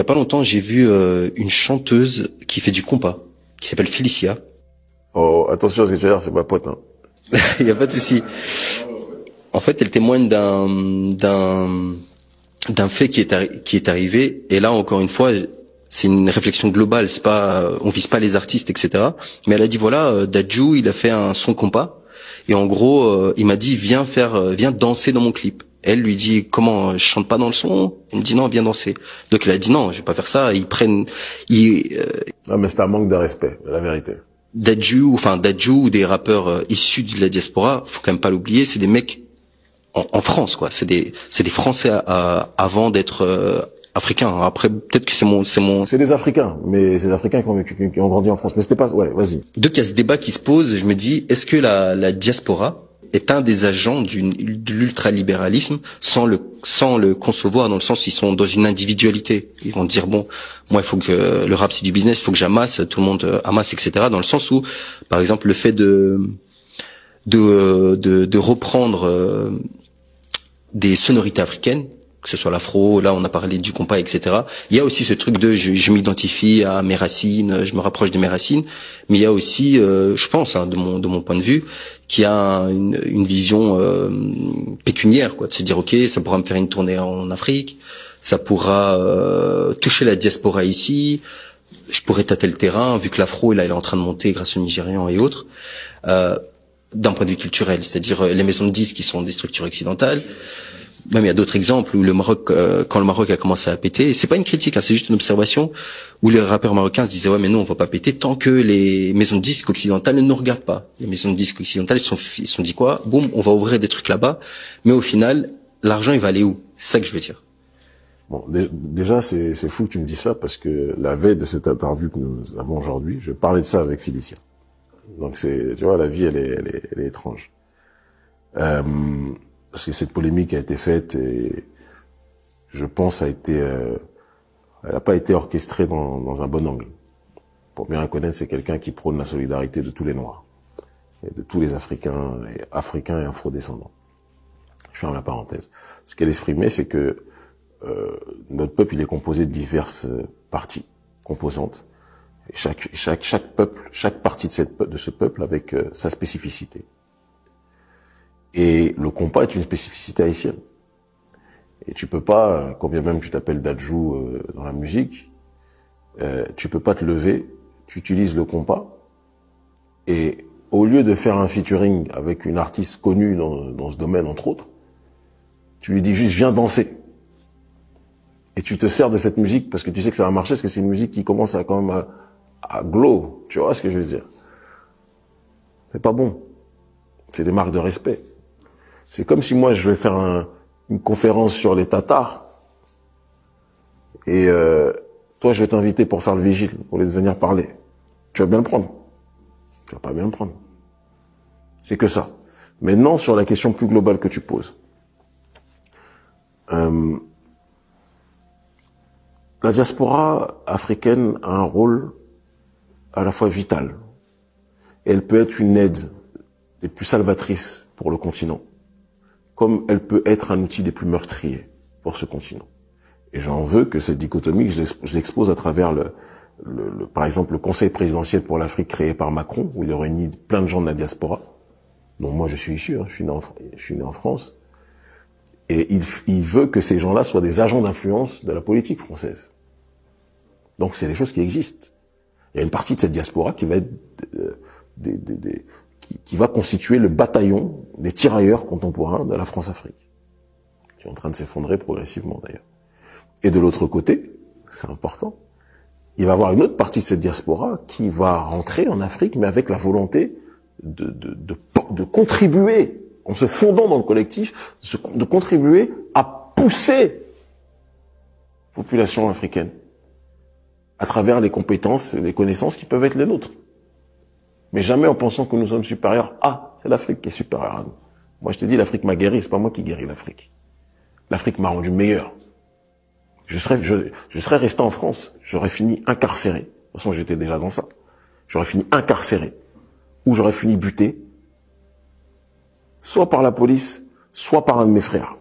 y a pas longtemps, j'ai vu une chanteuse qui fait du compas, qui s'appelle Félicia. Oh, attention à ce que tu vas dire, c'est ma pote, hein. Il y a pas de souci. En fait, elle témoigne d'un fait qui est arrivé. Et là, encore une fois, c'est une réflexion globale. C'est pas, on vise pas les artistes, etc. Mais elle a dit voilà, Dadju, il a fait un son compas. Et en gros, il m'a dit viens danser dans mon clip. Elle lui dit comment, je chante pas dans le son. Il me dit non, viens danser. Donc elle a dit non, je vais pas faire ça. Ah, mais c'est un manque de respect, la vérité. Dadju ou des rappeurs issus de la diaspora, faut quand même pas l'oublier, c'est des mecs en France, quoi. C'est des Français avant d'être africains. Après, peut-être que C'est des Africains, mais c'est des Africains qui ont grandi en France. Mais c'était pas, ouais, vas-y. Donc il y a ce débat qui se pose. Je me dis, est-ce que la diaspora est un des agents de l'ultralibéralisme sans le concevoir dans le sens où ils sont dans une individualité. Ils vont dire bon, moi il faut que le rap c'est du business, il faut que j'amasse, tout le monde amasse, etc. Dans le sens où, par exemple, le fait de reprendre des sonorités africaines, que ce soit l'afro, là on a parlé du compas, etc. Il y a aussi ce truc de je m'identifie à mes racines, je me rapproche de mes racines, mais il y a aussi, je pense, de mon point de vue, qui a une vision pécuniaire, quoi, de se dire ok, ça pourra me faire une tournée en Afrique, ça pourra toucher la diaspora ici, je pourrais tâter le terrain, vu que l'afro là il est en train de monter grâce aux Nigérians et autres. D'un point de vue culturel, c'est-à-dire les maisons de disques qui sont des structures occidentales. Même il y a d'autres exemples où le Maroc, quand le Maroc a commencé à péter, et c'est pas une critique, hein, c'est juste une observation, où les rappeurs marocains se disaient ouais mais nous on va pas péter tant que les maisons de disques occidentales ne nous regardent pas. Les maisons de disques occidentales ils sont dit quoi, boum, on va ouvrir des trucs là-bas, mais au final l'argent il va aller où? C'est ça que je veux dire. Bon, déjà c'est fou que tu me dises ça parce que la veille de cette interview que nous avons aujourd'hui, je parlais de ça avec Félicia. Donc tu vois, la vie elle est étrange. Parce que cette polémique a été faite et je pense elle n'a pas été orchestrée dans un bon angle. Pour bien la connaître, c'est quelqu'un qui prône la solidarité de tous les Noirs et de tous les Africains et afro-descendants. Je ferme la parenthèse. Ce qu'elle exprimait, c'est que notre peuple il est composé de diverses parties composantes. Et chaque peuple, chaque partie de ce peuple avec sa spécificité. Et le compas est une spécificité haïtienne. Et tu peux pas, quand bien même tu t'appelles Dadju dans la musique, tu peux pas te lever, tu utilises le compas, et au lieu de faire un featuring avec une artiste connue dans ce domaine, entre autres, tu lui dis juste viens danser. Et tu te sers de cette musique parce que tu sais que ça va marcher, parce que c'est une musique qui commence à quand même à glow. Tu vois ce que je veux dire? C'est pas bon. C'est des marques de respect. C'est comme si moi je vais faire une conférence sur les Tatars et toi je vais t'inviter pour faire le vigile, pour les venir parler. Tu vas bien le prendre. Tu vas pas bien le prendre. C'est que ça. Maintenant, sur la question plus globale que tu poses. La diaspora africaine a un rôle à la fois vital. Et elle peut être une aide des plus salvatrices pour le continent, comme elle peut être un outil des plus meurtriers pour ce continent. Et j'en veux que cette dichotomie, je l'expose à travers par exemple, le Conseil présidentiel pour l'Afrique créé par Macron, où il réunit plein de gens de la diaspora, dont moi je suis issu, hein, je suis né en France, et il veut que ces gens-là soient des agents d'influence de la politique française. Donc c'est des choses qui existent. Il y a une partie de cette diaspora qui va être qui va constituer le bataillon des tirailleurs contemporains de la France-Afrique, qui est en train de s'effondrer progressivement d'ailleurs. Et de l'autre côté, c'est important, il va y avoir une autre partie de cette diaspora qui va rentrer en Afrique, mais avec la volonté de contribuer, en se fondant dans le collectif, de contribuer à pousser la population africaine à travers les compétences et les connaissances qui peuvent être les nôtres. Mais jamais en pensant que nous sommes supérieurs. Ah, c'est l'Afrique qui est supérieure à nous. Moi, je te dis, l'Afrique m'a guéri, c'est pas moi qui guéris l'Afrique. L'Afrique m'a rendu meilleur. Je serais resté en France, j'aurais fini incarcéré. De toute façon, j'étais déjà dans ça. J'aurais fini incarcéré. Ou j'aurais fini buté. Soit par la police, soit par un de mes frères.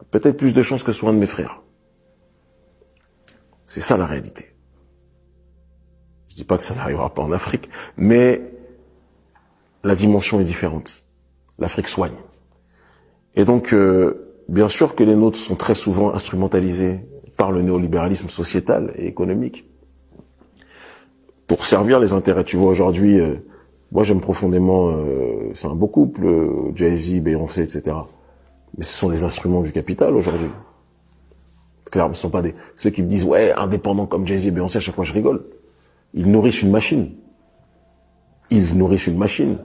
Peut-être plus de chances que ce soit un de mes frères. C'est ça la réalité. Je dis pas que ça n'arrivera pas en Afrique, mais la dimension est différente. L'Afrique soigne. Et donc, bien sûr que les nôtres sont très souvent instrumentalisés par le néolibéralisme sociétal et économique pour servir les intérêts. Tu vois, aujourd'hui, moi j'aime profondément, c'est un beau couple, Jay-Z, Beyoncé, etc. Mais ce sont des instruments du capital aujourd'hui. Clairement, ce sont pas ceux qui me disent, ouais, indépendants comme Jay-Z et Beyoncé, à chaque fois je rigole. Ils nourrissent une machine. Ils nourrissent une machine.